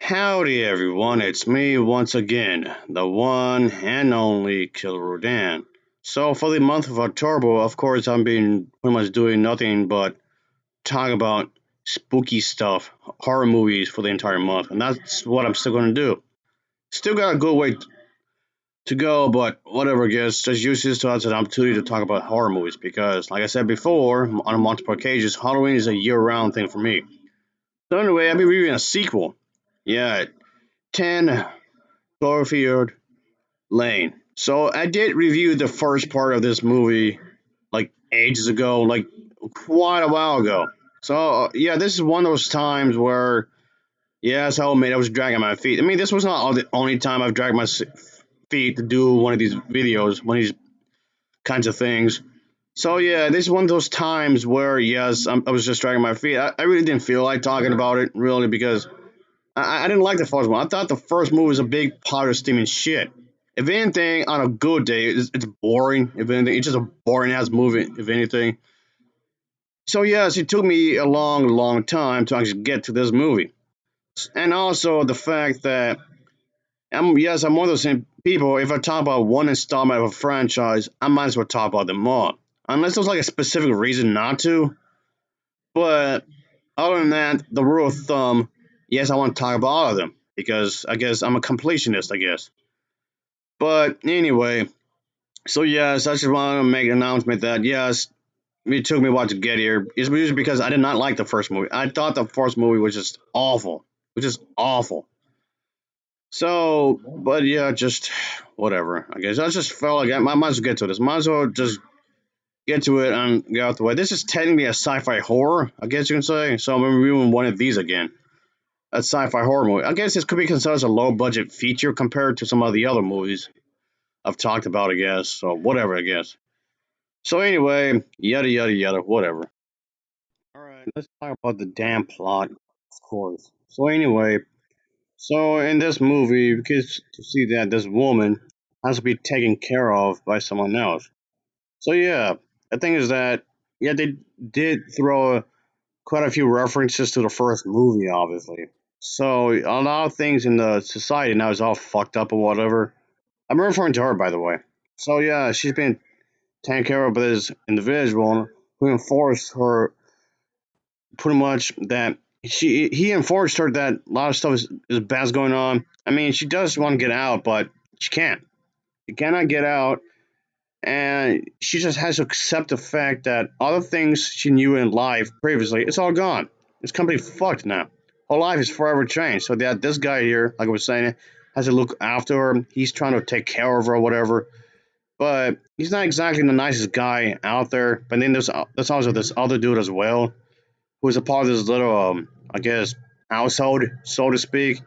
Howdy everyone, it's me once again, the one and only Killer Rodan. So for the month of October, of course, I've been pretty much doing nothing but talk about spooky stuff, horror movies for the entire month, and that's what I'm still gonna do. Still got a good way to go, but whatever, I guess. Just use this as an opportunity to talk about horror movies because, like I said before, on multiple occasions, Halloween is a year-round thing for me. So anyway, I'll be reviewing a sequel. Yeah, 10 Cloverfield Lane. So I did review the first part of this movie like ages ago, like quite a while ago. So yeah, this is one of those times where yes, I admit I was dragging my feet. I mean, this was not the only time I've dragged my feet to do one of these videos, one of these kinds of things. So yeah, this is one of those times where yes, I was just dragging my feet. I really didn't feel like talking about it really because I didn't like the first one. I thought the first movie was a big pot of steaming shit. If anything, on a good day, it's boring. If anything, it's just a boring ass movie. If anything, so yes, it took me a long, long time to actually get to this movie, and also the fact that I'm one of those same people. If I talk about one installment of a franchise, I might as well talk about them all, unless there's like a specific reason not to. But other than that, the rule of thumb, yes, I want to talk about all of them because I guess I'm a completionist. I guess. But anyway, so yes, I just want to make an announcement that yes, it took me a while to get here. It's usually because I did not like the first movie. I thought the first movie was just awful, which is awful. So, but yeah, just whatever. I guess I just felt like I might as well get to this. Might as well just get to it and get out the way. This is technically a sci-fi horror, I guess you can say. So I'm reviewing one of these again. A sci-fi horror movie. I guess this could be considered as a low-budget feature compared to some of the other movies I've talked about. I guess so. Whatever. I guess. So anyway, yada yada yada. Whatever. All right, let's talk about the damn plot, of course. So anyway, so in this movie, we get to see that this woman has to be taken care of by someone else. So yeah, the thing is that yeah, they did throw quite a few references to the first movie, obviously. So a lot of things in the society now is all fucked up or whatever. I'm referring to her, by the way. So yeah, she's been taken care of by this individual who enforced her pretty much that he enforced her that a lot of stuff is bad's going on. I mean, she does want to get out, but she can't. She cannot get out, and she just has to accept the fact that all the things she knew in life previously, it's all gone. It's completely fucked now. Her life is forever changed. So that this guy here, like I was saying, has to look after her. He's trying to take care of her or whatever. But he's not exactly the nicest guy out there. But then there's also this other dude as well who is a part of this little, I guess, household, so to speak.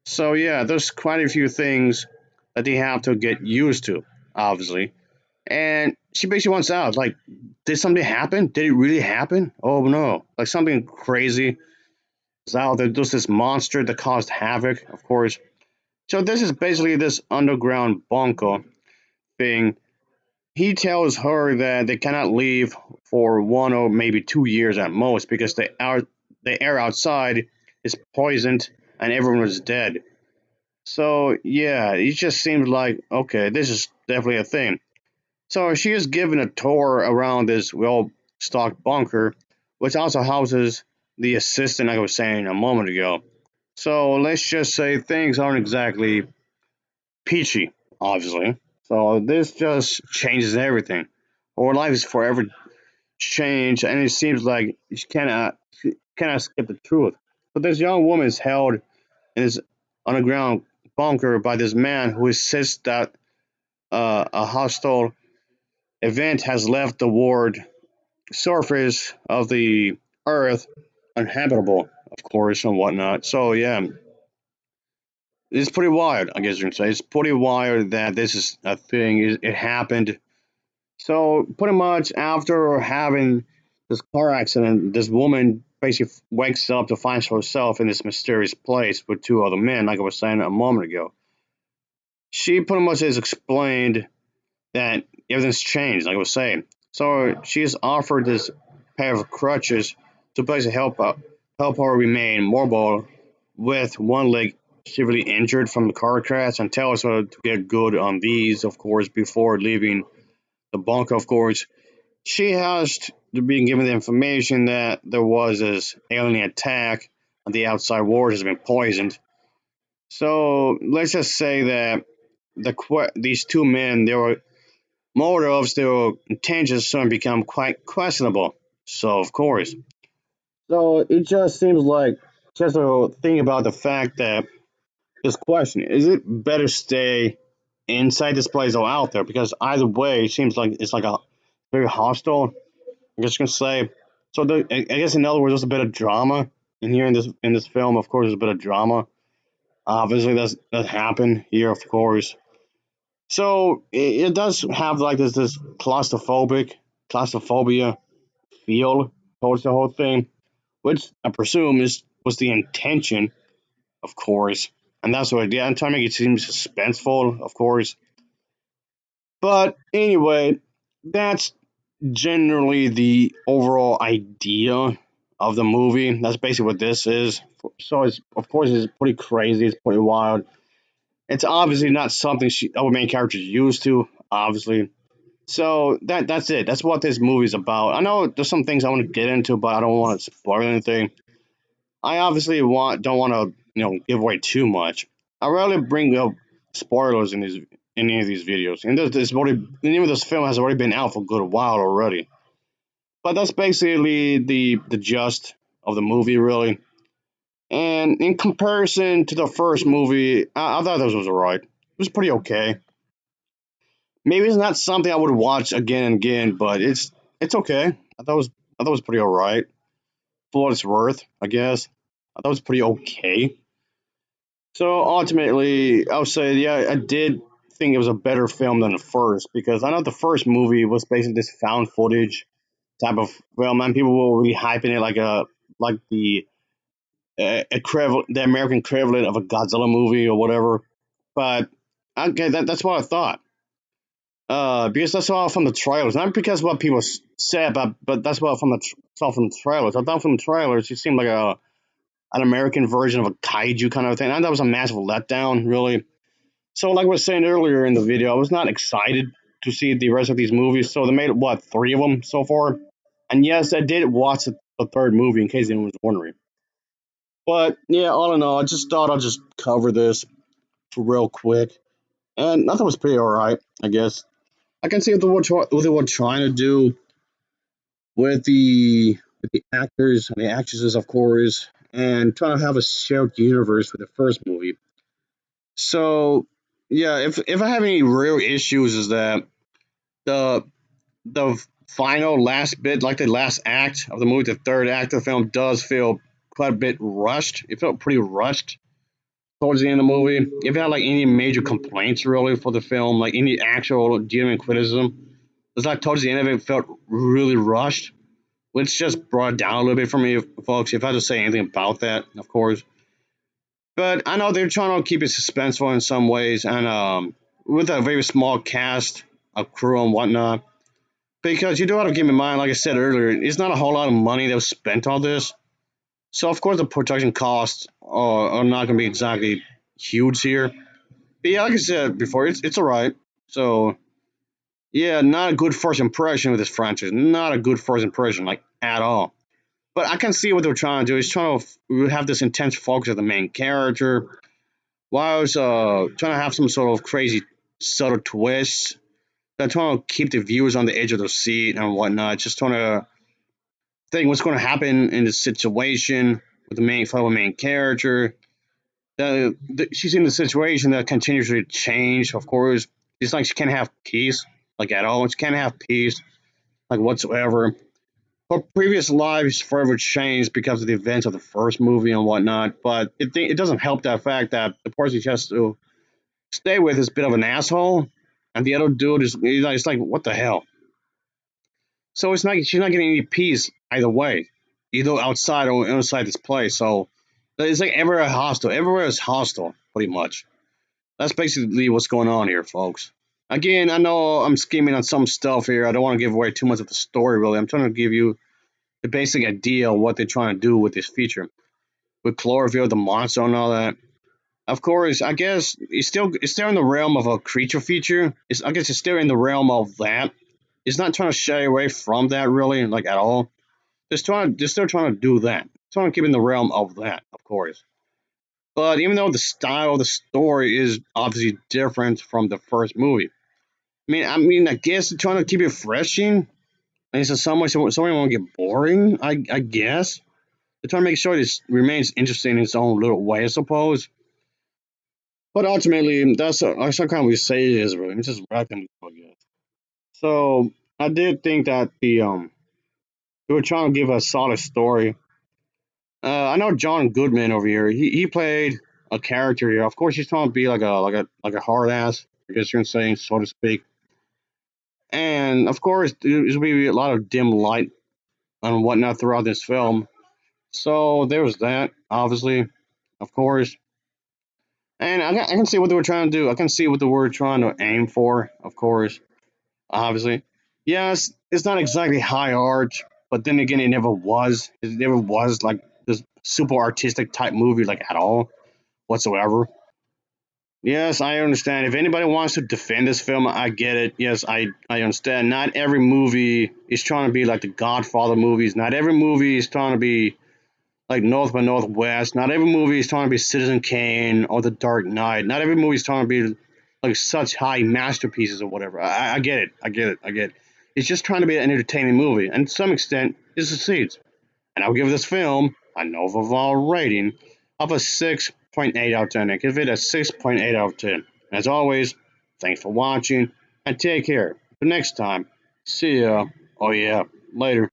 So yeah, there's quite a few things that they have to get used to, obviously. And she basically wants out. Like, did something happen? Did it really happen? Oh no! Like something crazy is out there. There's this monster that caused havoc, of course. So this is basically this underground bunker thing. He tells her that they cannot leave for 1 or maybe 2 years at most because the air outside is poisoned and everyone is dead. So yeah, it just seems like okay, this is definitely a thing. So she is given a tour around this well-stocked bunker, which also houses the assistant like I was saying a moment ago. So let's just say things aren't exactly peachy, obviously. So this just changes everything. Our life is forever changed, and it seems like she cannot skip the truth. But this young woman is held in this underground bunker by this man who insists that a hostile event has left the world surface of the Earth uninhabitable, of course, and whatnot. So yeah, it's pretty wild. I guess you can say it's pretty wild that this is a thing. It happened. So pretty much after having this car accident, this woman basically wakes up to find herself in this mysterious place with two other men, like I was saying a moment ago. She pretty much has explained that everything's changed, like I was saying. So she is offered this pair of crutches to basically help her remain mobile with one leg severely injured from the car crash and tells her to get good on these, of course, before leaving the bunker, of course. She has been given the information that there was this alien attack and the outside world has been poisoned. So let's just say that these two men, their motives, their intentions soon become quite questionable. So of course, so it just seems like just a thing about the fact that this question is it better stay inside this place or out there? Because either way, it seems like it's like a very hostile. I'm just gonna say. So I guess in other words, there's a bit of drama in here in this film. Of course, there's a bit of drama. Obviously, that happened here, of course. So it does have like this claustrophobia feel towards the whole thing, which I presume is was the intention, of course, and that's what I did. I'm trying to make it seem suspenseful, of course. But anyway, that's generally the overall idea of the movie. That's basically what this is. So it's of course it's pretty crazy. It's pretty wild. It's obviously not something our main character is used to. Obviously, so that's it. That's what this movie is about. I know there's some things I want to get into, but I don't want to spoil anything. I obviously don't want to give away too much. I rarely bring up spoilers in these in any of these videos, and this already the name of this film has already been out for a good while already. But that's basically the gist of the movie, really. And in comparison to the first movie, I thought this was alright. It was pretty okay. Maybe it's not something I would watch again and again, but it's okay. I thought it was pretty alright for what it's worth, I guess. I thought it was pretty okay. So ultimately, I would say, yeah, I did think it was a better film than the first because I know the first movie was basically this found footage type of film, and people were really hyping it like the American equivalent of a Godzilla movie or whatever. But okay, that's what I thought. Because that's all from the trailers, not because what people said, but that's what saw from the trailers. I thought from the trailers, it seemed like a an American version of a kaiju kind of thing. And that was a massive letdown, really. So, like I was saying earlier in the video, I was not excited to see the rest of these movies. So they made what three of them so far, and yes, I did watch the third movie in case anyone was wondering. But yeah, all in all, I just thought I'll just cover this real quick, and nothing was pretty alright, I guess. I can see what they were trying to do with the actors and the actresses, of course, and trying to have a shared universe with the first movie. So yeah, if I have any real issues, is that the the final last bit, like the last act of the movie, the third act of the film, does feel quite a bit rushed. It felt pretty rushed towards the end of the movie. If you had like any major complaints really for the film, like any actual genuine criticism, it's like towards the end of it felt really rushed, which just brought it down a little bit for me, folks. If I had to say anything about that, of course. But I know they're trying to keep it suspenseful in some ways, and with a very small cast of crew and whatnot. Because you do have to keep in mind, like I said earlier, it's not a whole lot of money that was spent on this. So of course the production costs are not going to be exactly huge here. But yeah, like I said before, it's alright. So yeah, not a good first impression with this franchise. Not a good first impression, like at all. But I can see what they're trying to do. It's trying to have this intense focus on the main character, while trying to have some sort of crazy subtle twists. They're trying to keep the viewers on the edge of their seat and whatnot. Just trying to think what's going to happen in this situation with the main character. She's in a situation that continues to change. Of course, it's like she can't have peace, like at all. She can't have peace, like whatsoever. Her previous lives forever changed because of the events of the first movie and whatnot. But it doesn't help that fact that the person she has to stay with is a bit of an asshole, and the other dude is it's like what the hell. So it's not she's not getting any peace either way, either outside or inside this place. So it's like everywhere hostile. Everywhere is hostile, pretty much. That's basically what's going on here, folks. Again, I know I'm skimming on some stuff here. I don't want to give away too much of the story, really. I'm trying to give you the basic idea of what they're trying to do with this feature. with Cloverfield, the monster, and all that. Of course, I guess it's still in the realm of a creature feature. I guess it's still in the realm of that. It's not trying to shy away from that really, like at all. They're still trying to do that. Trying to keep in the realm of that, of course. But even though the style of the story is obviously different from the first movie, I guess they're trying to keep it freshing. And so some way, someone won't get boring. I guess they're trying to make sure this remains interesting in its own little way, I suppose. But ultimately, that's how kind of we say it is, really. It's just wrapping it up, I guess. So I did think that they were trying to give a solid story. I know John Goodman over here. He played a character here. Of course, he's trying to be like a hard ass. I guess you're saying, so to speak. And of course, there's going to be a lot of dim light and whatnot throughout this film. So there was that, obviously, of course. And I can see what they were trying to do. I can see what they were trying to aim for, of course, obviously. Yes, it's not exactly high art, but then again, it never was. It never was like this super artistic type movie, like at all whatsoever. Yes, I understand. If anybody wants to defend this film, I get it. Yes, I understand. Not every movie is trying to be like the Godfather movies. Not every movie is trying to be like North by Northwest. Not every movie is trying to be Citizen Kane or The Dark Knight. Not every movie is trying to be like such high masterpieces or whatever. I get it. I get it. I get it. It's just trying to be an entertaining movie, and to some extent, it succeeds. And I'll give this film an overall rating of a 6.8 out of 10. I give it a 6.8 out of 10. As always, thanks for watching and take care. Until next time, see ya. Oh, yeah, later.